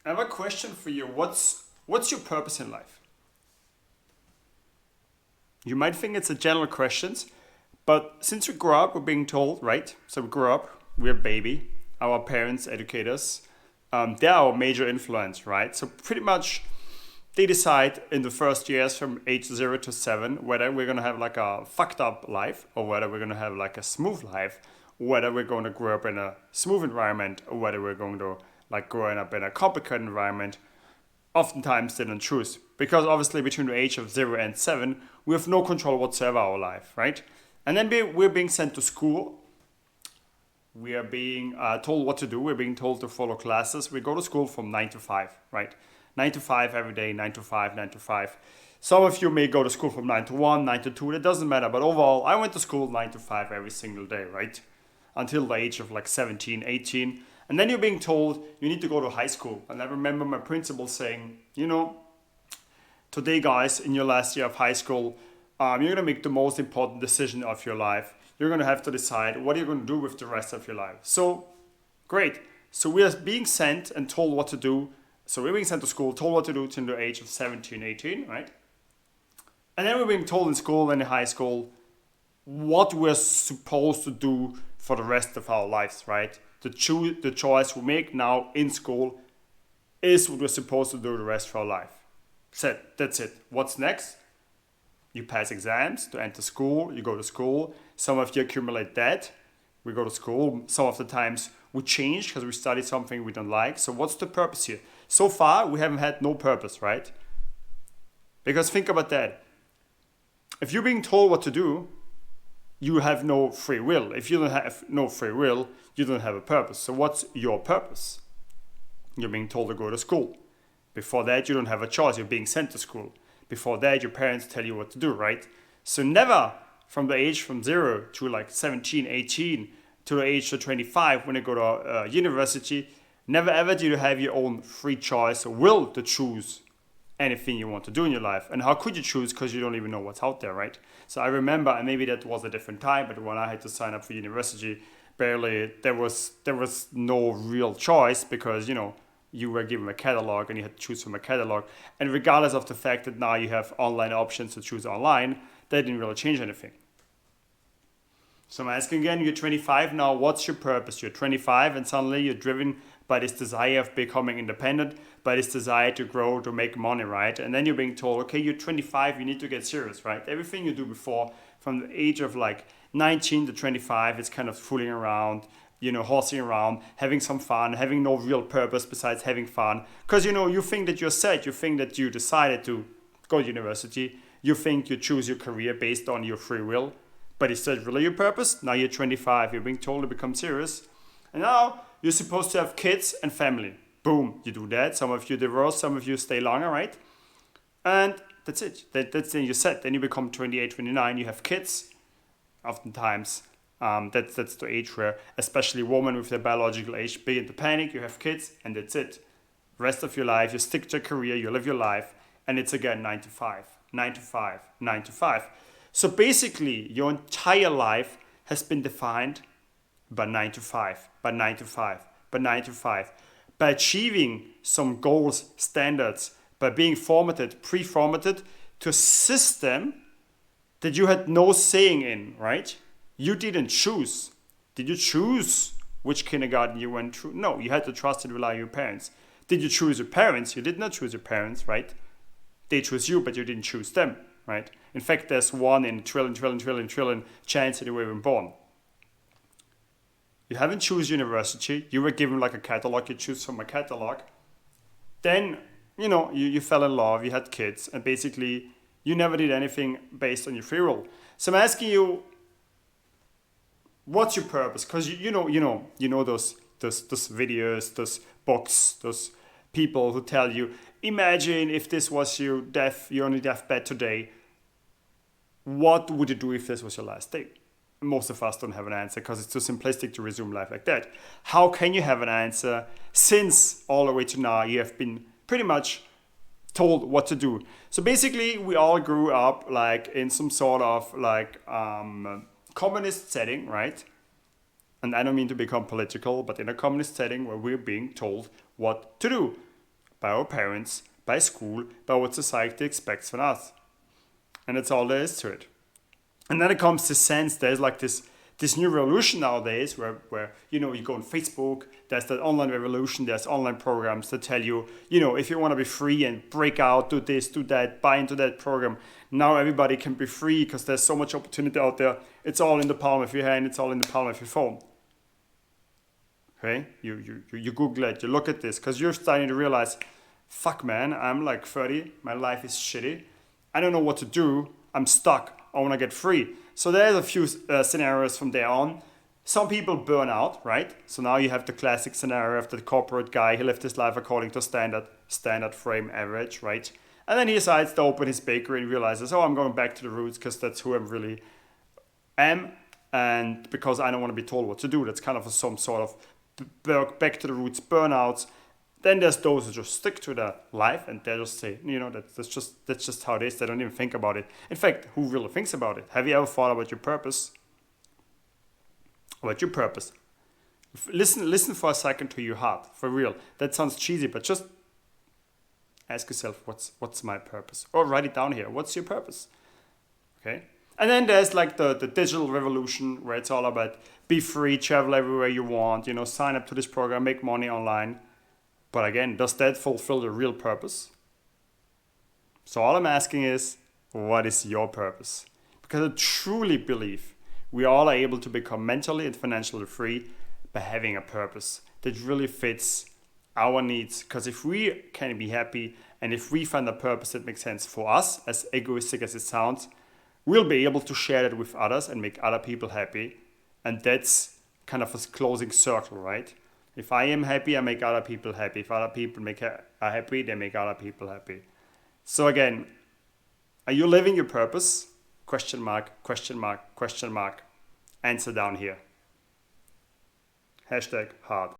I have a question for you. What's your purpose in life? You might think it's a general question, but since we grow up, we're being told, right? So we grow up, we're a baby, our parents educate us. They're our major influence, right? So pretty much they decide in the first years from age 0 to 7 whether we're gonna have like a fucked up life or whether we're gonna have like a smooth life, whether we're going to grow up in a smooth environment or whether we're going to like growing up in a complicated environment. Oftentimes they don't choose because obviously between the age of 0 and 7 we have no control whatsoever our life, right? And then we're being sent to school. We are being told what to do. We're being told to follow classes. We go to school from 9 to 5, right? 9 to 5 every day, 9 to 5, 9 to 5. Some of you may go to school from 9 to 1, 9 to 2. That doesn't matter. But overall, I went to school 9 to 5 every single day, right? Until the age of like 17, 18. And then you're being told you need to go to high school. And I remember my principal saying, today, guys, in your last year of high school, you're going to make the most important decision of your life. You're going to have to decide what you're going to do with the rest of your life. So, great. So, we are being sent and told what to do. So, we're being sent to school, told what to do till the age of 17, 18, right? And then we're being told in school and in high school what we're supposed to do for the rest of our lives, right? The choice we make now in school is what we're supposed to do the rest of our life. That's it. What's next? You pass exams to enter school, you go to school. Some of you accumulate debt. We go to school. Some of the times we change because we study something we don't like. So what's the purpose here? So far, we haven't had no purpose, right? Because think about that. If you're being told what to do, you have no free will. If you don't have no free will, you don't have a purpose. So what's your purpose? You're being told to go to school. Before that, you don't have a choice. You're being sent to school. Before that, your parents tell you what to do, right? So never from the age from 0 to like 17, 18 to the age of 25 when you go to university, never ever do you have your own free choice or will to choose anything you want to do in your life. And how could you choose? Because you don't even know what's out there, right? So I remember, and maybe that was a different time, but when I had to sign up for university, barely there was no real choice because you were given a catalog and you had to choose from a catalog. And regardless of the fact that now you have online options to choose online, that didn't really change anything. So I'm asking again, you're 25 now, what's your purpose? You're 25 and suddenly you're driven by this desire of becoming independent, by this desire to grow, to make money, right? And then you're being told, okay, you're 25, you need to get serious, right? Everything you do before, from the age of like 19 to 25, it's kind of fooling around, horsing around, having some fun, having no real purpose besides having fun. Because, you think that you're set, you think that you decided to go to university, you think you choose your career based on your free will. But is that really your purpose? Now you're 25, you're being told to become serious. And now you're supposed to have kids and family. Boom, you do that. Some of you divorce, some of you stay longer, right? And that's it. That's then you're set. Then you become 28, 29, you have kids. Oftentimes, that's the age where, especially women with their biological age, begin to panic. You have kids, and that's it. Rest of your life, you stick to your career, you live your life, and it's again 9 to 5, 9 to 5, 9 to 5. So basically, your entire life has been defined by 9 to 5, by 9 to 5, by 9 to 5, by achieving some goals, standards, by being pre-formatted to a system that you had no saying in, right? You didn't choose. Did you choose which kindergarten you went through? No, you had to trust and rely on your parents. Did you choose your parents? You did not choose your parents, right? They chose you, but you didn't choose them, right? In fact, there's 1 in trillion chance that you were even born. You haven't choose university. You were given like a catalog. You choose from a catalog. Then, you fell in love. You had kids. And basically, you never did anything based on your free will. So I'm asking you, what's your purpose? Because you know those videos, those books, those people who tell you, imagine if this was your only deathbed today. What would you do if this was your last day? Most of us don't have an answer because it's too simplistic to resume life like that. How can you have an answer since all the way to now you have been pretty much told what to do? So basically, we all grew up like in some sort of like communist setting, right? And I don't mean to become political, but in a communist setting where we're being told what to do. by our parents, by school, by what society expects from us. And that's all there is to it. And then it comes to sense, there's like this new revolution nowadays where you go on Facebook, there's that online revolution, there's online programs that tell you, if you want to be free and break out, do this, do that, buy into that program, now everybody can be free because there's so much opportunity out there. It's all in the palm of your hand, it's all in the palm of your phone. Okay? You Google it, you look at this, because you're starting to realize, fuck man, I'm like 30, my life is shitty, I don't know what to do, I'm stuck, I want to get free. So there's a few scenarios from there on. Some people burn out, right? So now you have the classic scenario of the corporate guy. He lived his life according to standard frame average, right? And then he decides to open his bakery and realizes, I'm going back to the roots because that's who I really am. And because I don't want to be told what to do. That's kind of some sort of back to the roots burnouts. Then there's those who just stick to their life and they just say, that's just how it is. They don't even think about it. In fact, who really thinks about it? Have you ever thought about your purpose? About your purpose? Listen for a second to your heart, for real. That sounds cheesy, but just ask yourself, what's my purpose? Or write it down here. What's your purpose? Okay. And then there's like the digital revolution where it's all about be free, travel everywhere you want, sign up to this program, make money online. But again, does that fulfill the real purpose? So all I'm asking is, what is your purpose? Because I truly believe we all are able to become mentally and financially free by having a purpose that really fits our needs. Because if we can be happy and if we find a purpose that makes sense for us, as egoistic as it sounds, we'll be able to share that with others and make other people happy. And that's kind of a closing circle, right? If I am happy, I make other people happy. If other people are happy, they make other people happy. So again, are you living your purpose? Question mark, question mark, question mark. Answer down here. #hard.